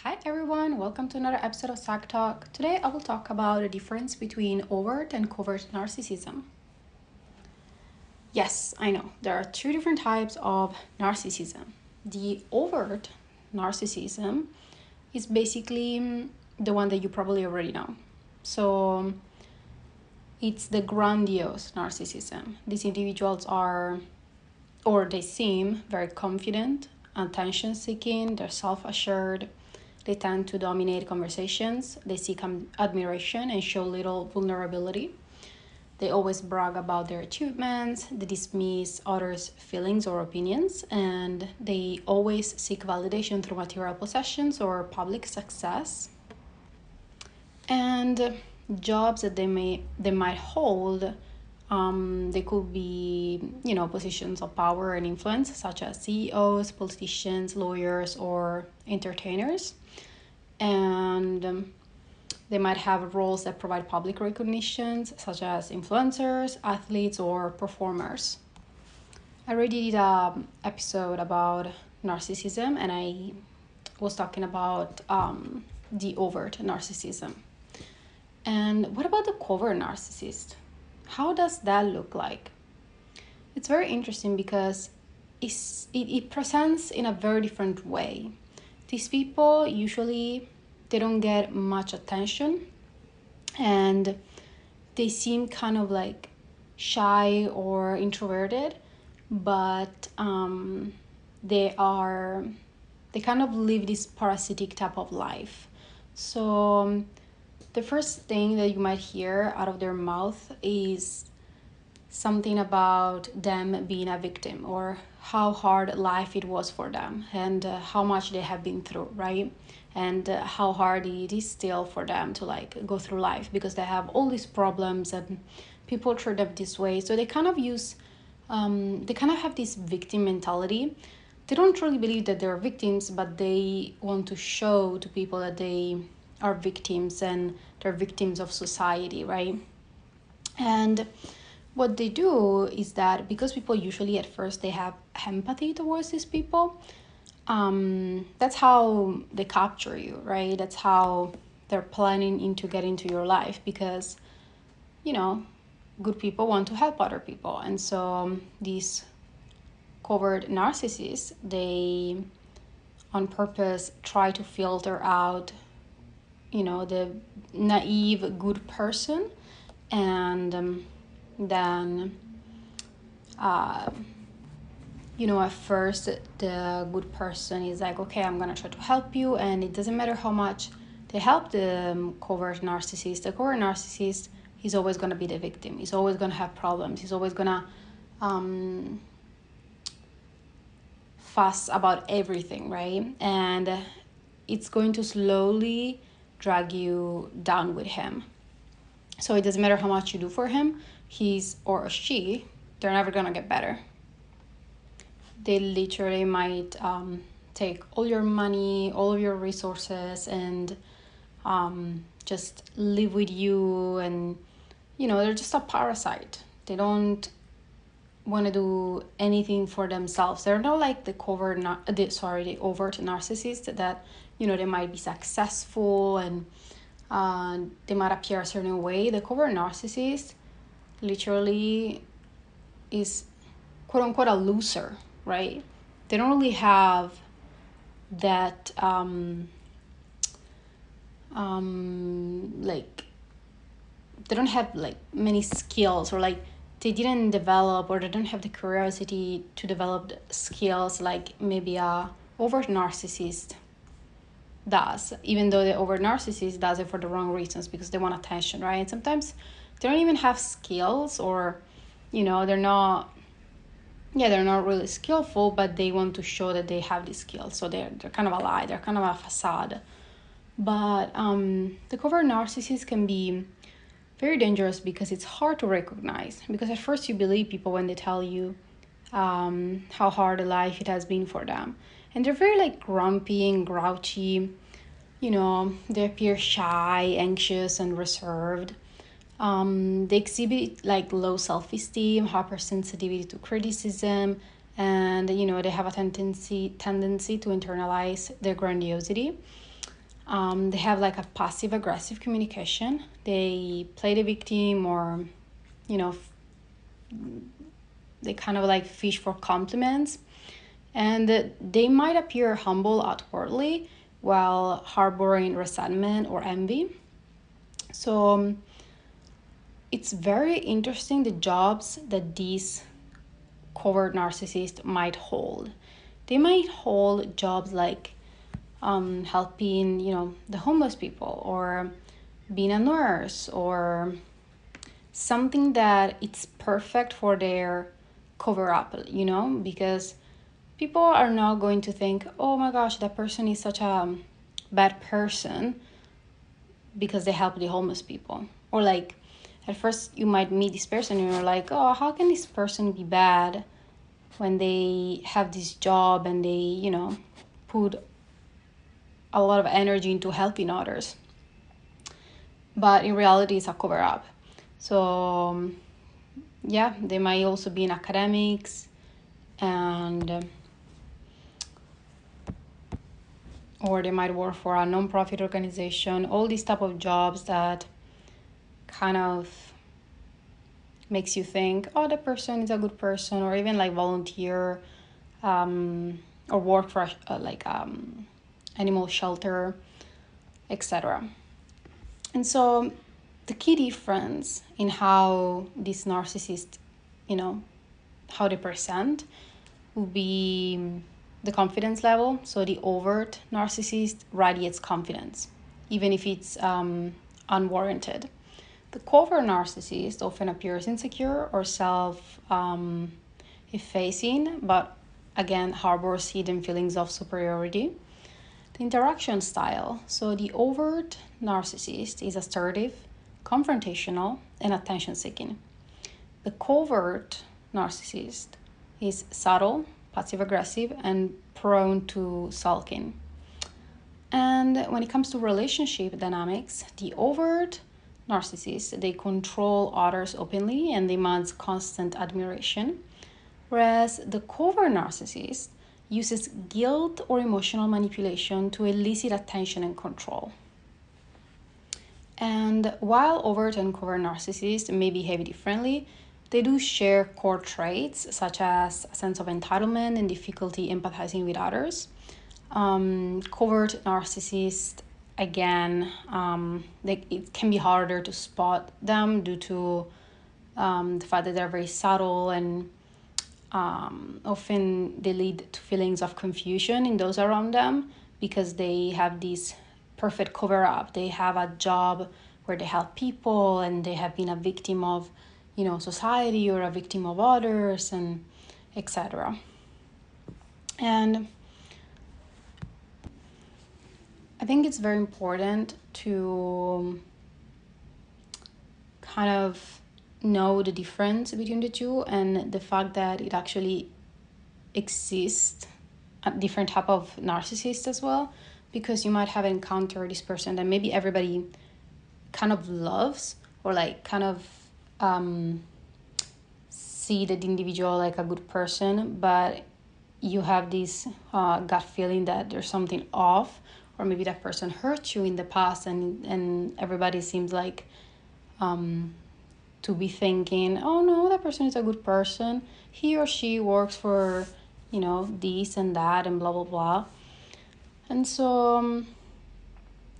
Hi everyone, welcome to another episode of Psych Talk. Today I will talk about the difference between overt and covert narcissism. Yes, I know, there are two different types of narcissism. The overt narcissism is basically the one that you probably already know. So it's the grandiose narcissism. These individuals they seem very confident, attention-seeking, they're self-assured. They tend to dominate conversations. They seek admiration and show little vulnerability. They always brag about their achievements. They dismiss others' feelings or opinions. And they always seek validation through material possessions or public success. And jobs that they might hold, they could be, positions of power and influence, such as CEOs, politicians, lawyers, or entertainers. And they might have roles that provide public recognitions, such as influencers, athletes, or performers. I already did an episode about narcissism, and I was talking about the overt narcissism. And what about the covert narcissist? How does that look like? It's very interesting because it presents in a very different way. These people usually, they don't get much attention and they seem kind of like shy or introverted, but they kind of live this parasitic type of life. So the first thing that you might hear out of their mouth is something about them being a victim or how hard life it was for them and how much they have been through, right? And how hard it is still for them to go through life because they have all these problems and people treat them this way. So they kind of have this victim mentality. They don't truly believe that they're victims, but they want to show to people that they are victims and they're victims of society, right? And what they do is that because people usually at first they have empathy towards these people, that's how they capture you, right? That's how they're planning to get into your life because, good people want to help other people. And so these covert narcissists, they on purpose try to filter out the naive good person, and then at first the good person is like, okay, I'm gonna try to help you, and it doesn't matter how much they help the covert narcissist is always gonna be the victim. He's always gonna have problems. He's always gonna fuss about everything, right? And it's going to slowly drag you down with him. So it doesn't matter how much you do for him, he's or she, they're never gonna get better. They literally might take all your money, all of your resources, and just live with you. And they're just a parasite. They don't want to do anything for themselves. They're not like the overt narcissist that they might be successful and they might appear a certain way. The covert narcissist literally is quote unquote a loser, right? They don't really have that they don't have many skills, or they didn't develop, or they don't have the curiosity to develop skills like maybe a overt narcissist does, even though the overt narcissist does it for the wrong reasons because they want attention, right? And sometimes they don't even have skills, or they're not really skillful, but they want to show that they have these skills. So they're kind of a lie, they're kind of a facade. But the covert narcissist can be very dangerous because it's hard to recognize, because at first you believe people when they tell you how hard a life it has been for them. And they're very grumpy and grouchy. They appear shy, anxious, and reserved. They exhibit low self-esteem, hypersensitivity to criticism, and they have a tendency to internalize their grandiosity. They have like a passive aggressive communication. They play the victim, or they kind of like fish for compliments, and they might appear humble outwardly while harboring resentment or envy. So it's very interesting the jobs that these covert narcissists might hold. They might hold jobs like helping, the homeless people, or being a nurse, or something that it's perfect for their cover up, because people are not going to think, oh my gosh, that person is such a bad person because they help the homeless people. Or like, at first you might meet this person and you're like, oh, how can this person be bad when they have this job and they, put a lot of energy into helping others. But in reality, it's a cover up. So yeah, they might also be in academics, and or they might work for a non-profit organization. All these type of jobs that kind of makes you think, oh, the person is a good person, or even like volunteer, or work for animal shelter, etc. And so the key difference in how these narcissists, how they present, will be the confidence level. So the overt narcissist radiates confidence, even if it's unwarranted. The covert narcissist often appears insecure or self-effacing, but again harbors hidden feelings of superiority. The interaction style. So the overt narcissist is assertive, confrontational, and attention-seeking. The covert narcissist is subtle, passive-aggressive, and prone to sulking. And when it comes to relationship dynamics, the overt narcissists, they control others openly and demands constant admiration, whereas the covert narcissist uses guilt or emotional manipulation to elicit attention and control. And while overt and covert narcissists may behave differently, they do share core traits such as a sense of entitlement and difficulty empathizing with others. Covert narcissists, again, it can be harder to spot them due to the fact that they're very subtle, and often they lead to feelings of confusion in those around them because they have this perfect cover up. They have a job where they help people, and they have been a victim of, society, or a victim of others, and etc. And I think it's very important to kind of know the difference between the two, and the fact that it actually exists a different type of narcissist as well, because you might have encountered this person that maybe everybody kind of loves, or like kind of see that individual like a good person, but you have this gut feeling that there's something off, or maybe that person hurt you in the past, and everybody seems like to be thinking, oh no, that person is a good person, he or she works for this and that and blah blah blah. And so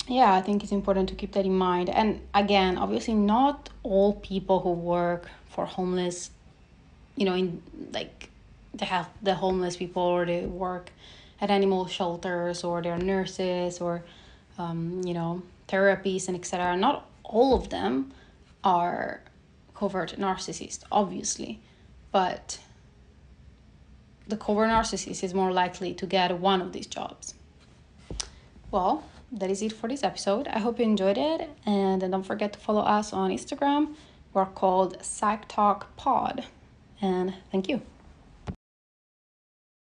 yeah, I think it's important to keep that in mind. And again, obviously not all people who work for homeless, in like they have the homeless people, or they work at animal shelters, or they're nurses, or therapies and etc. Not all of them are covert narcissists, obviously, but the covert narcissist is more likely to get one of these jobs. Well, that is it for this episode. I hope you enjoyed it, and don't forget to follow us on Instagram. We're called Psych Talk Pod, and thank you.